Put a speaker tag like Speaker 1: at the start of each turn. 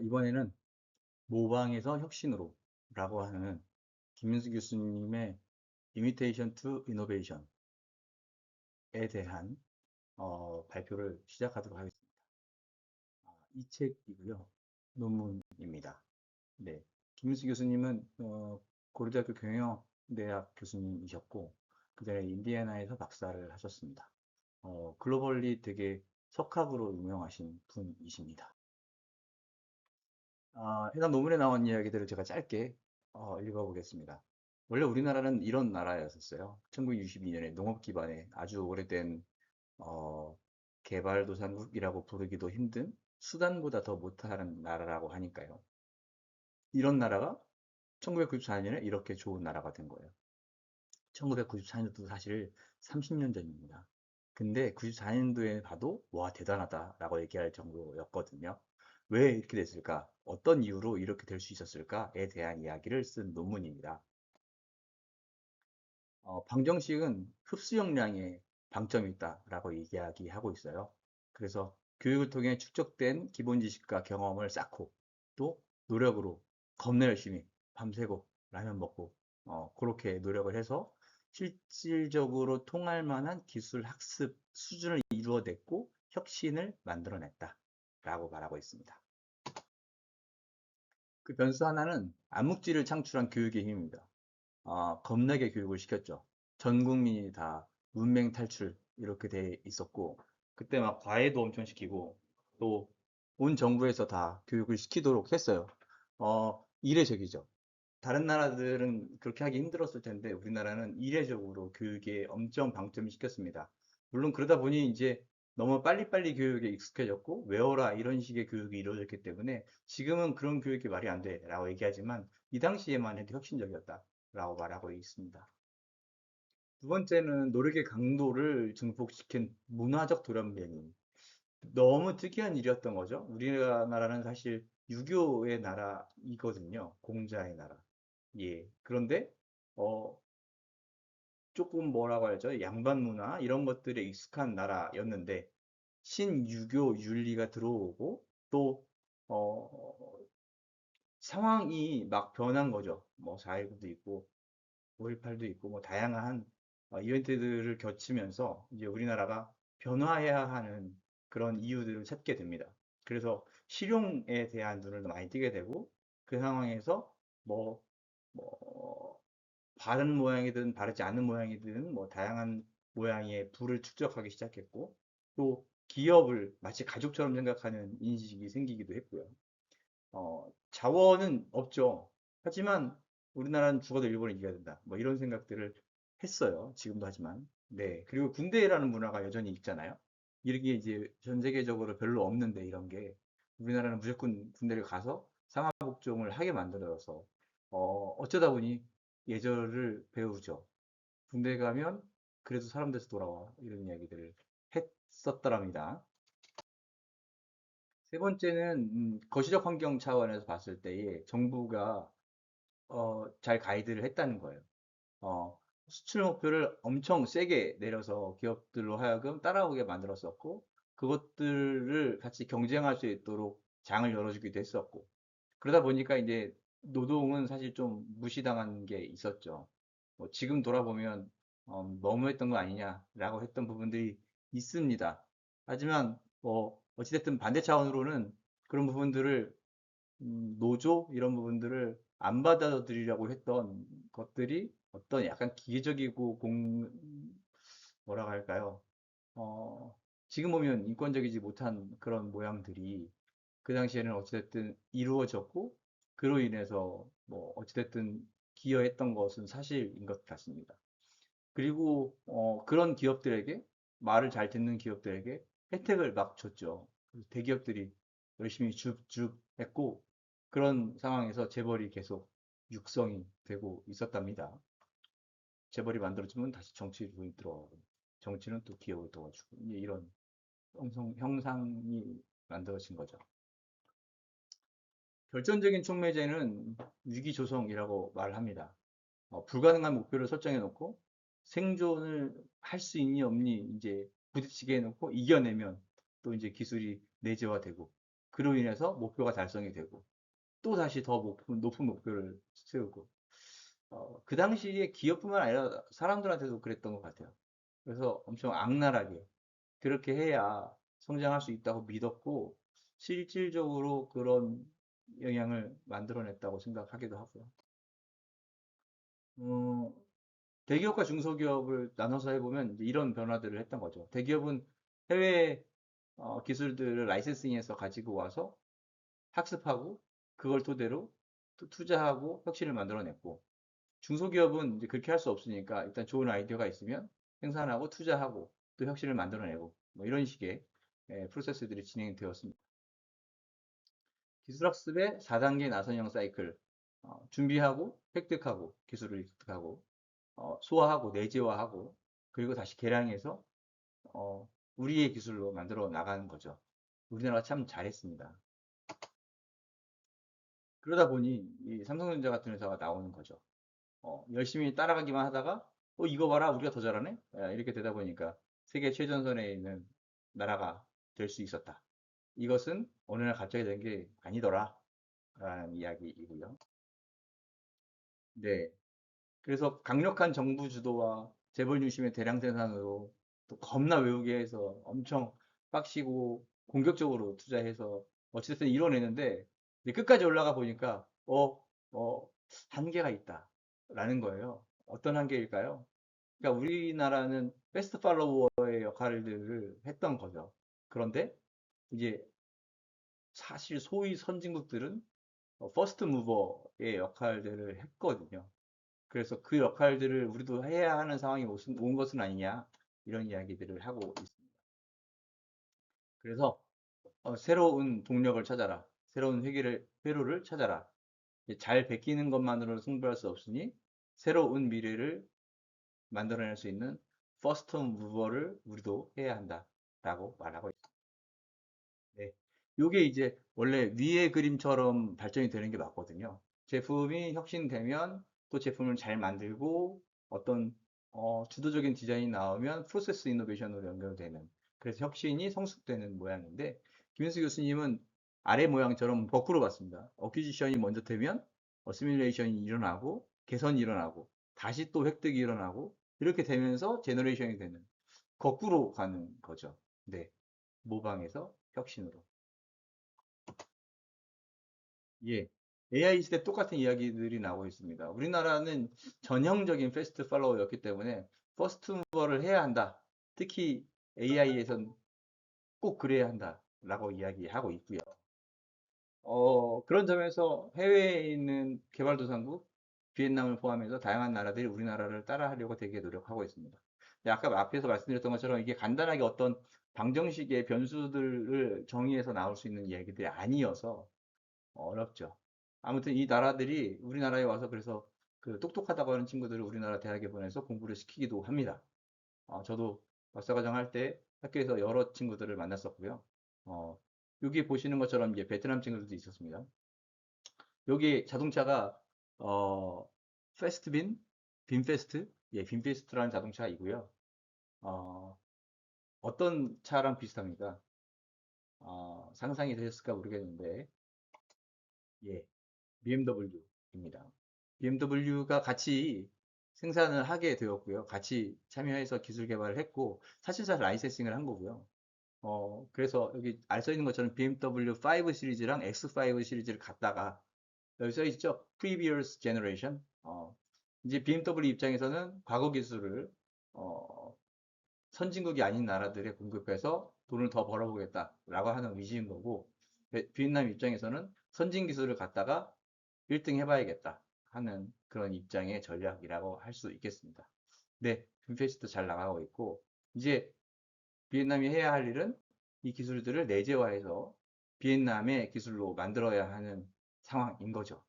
Speaker 1: 이번에는 모방에서 혁신으로 라고 하는 김민수 교수님의 Imitation to Innovation에 대한 발표를 시작하도록 하겠습니다. 이 책이고요. 논문입니다. 네. 김민수 교수님은 고려대학교 경영대학 교수님이셨고 그 전에 인디애나에서 박사를 하셨습니다. 글로벌리 되게 석학으로 유명하신 분이십니다. 해당 논문에 나온 이야기들을 제가 짧게 읽어보겠습니다. 원래 우리나라는 이런 나라였었어요. 1962년에 농업 기반의 아주 오래된 어, 개발도상국이라고 부르기도 힘든 수단보다 더 못하는 나라라고 하니까요. 이런 나라가 1994년에 이렇게 좋은 나라가 된 거예요. 1994년도 사실 30년 전입니다. 근데 94년도에 봐도 와 대단하다라고 얘기할 정도였거든요. 왜 이렇게 됐을까? 어떤 이유로 이렇게 될 수 있었을까에 대한 이야기를 쓴 논문입니다. 방정식은 흡수 역량에 방점이 있다라고 이야기하고 있어요. 그래서 교육을 통해 축적된 기본 지식과 경험을 쌓고 또 노력으로 겁나 열심히 밤새고 라면 먹고 그렇게 노력을 해서 실질적으로 통할 만한 기술 학습 수준을 이루어냈고 혁신을 만들어냈다라고 말하고 있습니다. 그 변수 하나는 암묵지를 창출한 교육의 힘입니다. 겁나게 교육을 시켰죠. 전 국민이 다 문맹 탈출 이렇게 돼 있었고 그때 막 과외도 엄청 시키고 또 온 정부에서 다 교육을 시키도록 했어요. 이례적이죠. 다른 나라들은 그렇게 하기 힘들었을 텐데 우리나라는 이례적으로 교육에 엄청 방점을 시켰습니다. 물론 그러다 보니 이제 너무 빨리빨리 교육에 익숙해졌고 외워라 이런 식의 교육이 이루어졌기 때문에 지금은 그런 교육이 말이 안 돼라고 얘기하지만 이 당시에만 해도 혁신적이었다라고 말하고 있습니다. 두 번째는 노력의 강도를 증폭시킨 문화적 돌연변이. 너무 특이한 일이었던 거죠. 우리나라는 사실 유교의 나라이거든요. 공자의 나라. 예. 그런데, 어, 조금 뭐라고 하죠? 양반 문화, 이런 것들에 익숙한 나라였는데, 신유교 윤리가 들어오고, 또, 어, 상황이 막 변한 거죠. 뭐, 4.19도 있고, 5.18도 있고, 뭐, 다양한 이벤트들을 겹치면서, 이제 우리나라가 변화해야 하는 그런 이유들을 찾게 됩니다. 그래서 실용에 대한 눈을 많이 띄게 되고, 그 상황에서 뭐, 뭐, 바른 모양이든 바르지 않은 모양이든 뭐 다양한 모양의 부를 축적하기 시작했고 또 기업을 마치 가족처럼 생각하는 인식이 생기기도 했고요. 자원은 없죠. 하지만 우리나라는 죽어도 일본을 이겨야 된다. 뭐 이런 생각들을 했어요. 지금도 하지만. 네. 그리고 군대라는 문화가 여전히 있잖아요. 이게 이제 전 세계적으로 별로 없는데 이런 게 우리나라는 무조건 군대를 가서 상하복종을 하게 만들어서 어쩌다 보니 예절을 배우죠. 군대 가면 그래도 사람 돼서 돌아와. 이런 이야기들을 했었더랍니다. 세 번째는 거시적 환경 차원에서 봤을 때에 정부가 잘 가이드를 했다는 거예요. 수출 목표를 엄청 세게 내려서 기업들로 하여금 따라오게 만들었었고 그것들을 같이 경쟁할 수 있도록 장을 열어주기도 했었고 그러다 보니까 이제 노동은 사실 좀 무시당한 게 있었죠. 뭐 지금 돌아보면 너무했던 거 아니냐라고 했던 부분들이 있습니다. 하지만 뭐 어찌됐든 반대 차원으로는 그런 부분들을 노조 이런 부분들을 안 받아들이려고 했던 것들이 어떤 약간 기계적이고 뭐라고 할까요? 어, 지금 보면 인권적이지 못한 그런 모양들이 그 당시에는 어찌됐든 이루어졌고 그로 인해서 뭐 어찌됐든 기여했던 것은 사실인 것 같습니다. 그리고 그런 기업들에게 말을 잘 듣는 기업들에게 혜택을 막 줬죠. 대기업들이 열심히 줍줍 했고 그런 상황에서 재벌이 계속 육성이 되고 있었답니다. 재벌이 만들어지면 다시 정치로 들어가고 정치는 또 기업을 도와주고 이제 이런 형상이 만들어진 거죠. 결정적인 촉매제는 위기조성이라고 말을 합니다. 불가능한 목표를 설정해 놓고 생존을 할 수 있니 없니 이제 부딪히게 해놓고 이겨내면 또 이제 기술이 내재화되고 그로 인해서 목표가 달성이 되고 또 다시 더 높은 목표를 세우고 그 당시에 기업뿐만 아니라 사람들한테도 그랬던 것 같아요. 그래서 엄청 악랄하게 그렇게 해야 성장할 수 있다고 믿었고 실질적으로 그런 영향을 만들어냈다고 생각하기도 하고요. 어, 대기업과 중소기업을 나눠서 해보면 이제 이런 변화들을 했던 거죠. 대기업은 해외 기술들을 라이센싱해서 가지고 와서 학습하고 그걸 토대로 투자하고 혁신을 만들어냈고 중소기업은 이제 그렇게 할 수 없으니까 일단 좋은 아이디어가 있으면 생산하고 투자하고 또 혁신을 만들어내고 뭐 이런 식의 프로세스들이 진행되었습니다. 기술학습의 4단계 나선형 사이클 준비하고 획득하고 기술을 획득하고 소화하고 내재화하고 그리고 다시 개량해서 우리의 기술로 만들어 나가는 거죠. 우리나라가 참 잘했습니다. 그러다 보니 이 삼성전자 같은 회사가 나오는 거죠. 열심히 따라가기만 하다가 이거 봐라 우리가 더 잘하네 이렇게 되다 보니까 세계 최전선에 있는 나라가 될 수 있었다. 이것은 어느 날 갑자기 된 게 아니더라 라는 이야기이고요. 네. 그래서 강력한 정부 주도와 재벌 중심의 대량 생산으로 또 겁나 외우게 해서 엄청 빡시고 공격적으로 투자해서 어쨌든 이뤄내는데 이제 끝까지 올라가 보니까 어, 한계가 있다라는 거예요. 어떤 한계일까요? 그러니까 우리나라는 패스트 팔로워의 역할들을 했던 거죠. 그런데 이제 사실 소위 선진국들은 퍼스트 무버의 역할들을 했거든요. 그래서 그 역할들을 우리도 해야 하는 상황이 온 것은 아니냐 이런 이야기들을 하고 있습니다. 그래서 새로운 동력을 찾아라. 새로운 회로를 찾아라. 잘 베끼는 것만으로 승부할 수 없으니 새로운 미래를 만들어낼 수 있는 퍼스트 무버를 우리도 해야 한다라고 말하고 있습니다. 네. 요게 이제 원래 위의 그림처럼 발전이 되는 게 맞거든요. 제품이 혁신되면 또 제품을 잘 만들고 어떤 주도적인 디자인이 나오면 프로세스 이노베이션으로 연결되는 그래서 혁신이 성숙되는 모양인데 김현수 교수님은 아래 모양처럼 거꾸로 봤습니다. 어퀴지션이 먼저 되면 어시뮬레이션이 일어나고 개선이 일어나고 다시 또 획득이 일어나고 이렇게 되면서 제너레이션이 되는 거꾸로 가는 거죠. 네. 모방에서 혁신으로. 예. AI 시대 똑같은 이야기들이 나오고 있습니다. 우리나라는 전형적인 패스트 팔로워였기 때문에 퍼스트 무버를 해야 한다. 특히 AI에선 꼭 그래야 한다라고 이야기하고 있고요. 그런 점에서 해외에 있는 개발도상국, 비엔남을 포함해서 다양한 나라들이 우리나라를 따라하려고 되게 노력하고 있습니다. 아까 앞에서 말씀드렸던 것처럼 이게 간단하게 어떤 방정식의 변수들을 정의해서 나올 수 있는 이야기들이 아니어서 어렵죠. 아무튼 이 나라들이 우리나라에 와서 그래서 그 똑똑하다고 하는 친구들을 우리나라 대학에 보내서 공부를 시키기도 합니다. 저도 박사과정 할 때 학교에서 여러 친구들을 만났었고요. 어, 여기 보시는 것처럼 이제 베트남 친구들도 있었습니다. 여기 자동차가 페스트빈, 빈페스트, 예, 빈페스트라는 자동차이고요. 어, 어떤 차랑 비슷합니까? 상상이 되셨을까 모르겠는데, 예, BMW입니다. BMW가 같이 생산을 하게 되었고요. 같이 참여해서 기술 개발을 했고, 사실상 라이센싱을 한 거고요. 그래서 여기 알 써 있는 것처럼 BMW 5 시리즈랑 X5 시리즈를 갖다가 여기 써 있죠. Previous Generation. 이제 BMW 입장에서는 과거 기술을 어, 선진국이 아닌 나라들에 공급해서 돈을 더 벌어보겠다라고 하는 의지인 거고, 비엔남 입장에서는 선진 기술을 갖다가 1등 해봐야겠다 하는 그런 입장의 전략이라고 할 수 있겠습니다. 네, 빈페스트 잘 나가고 있고, 이제 비엔남이 해야 할 일은 이 기술들을 내재화해서 비엔남의 기술로 만들어야 하는 상황인 거죠.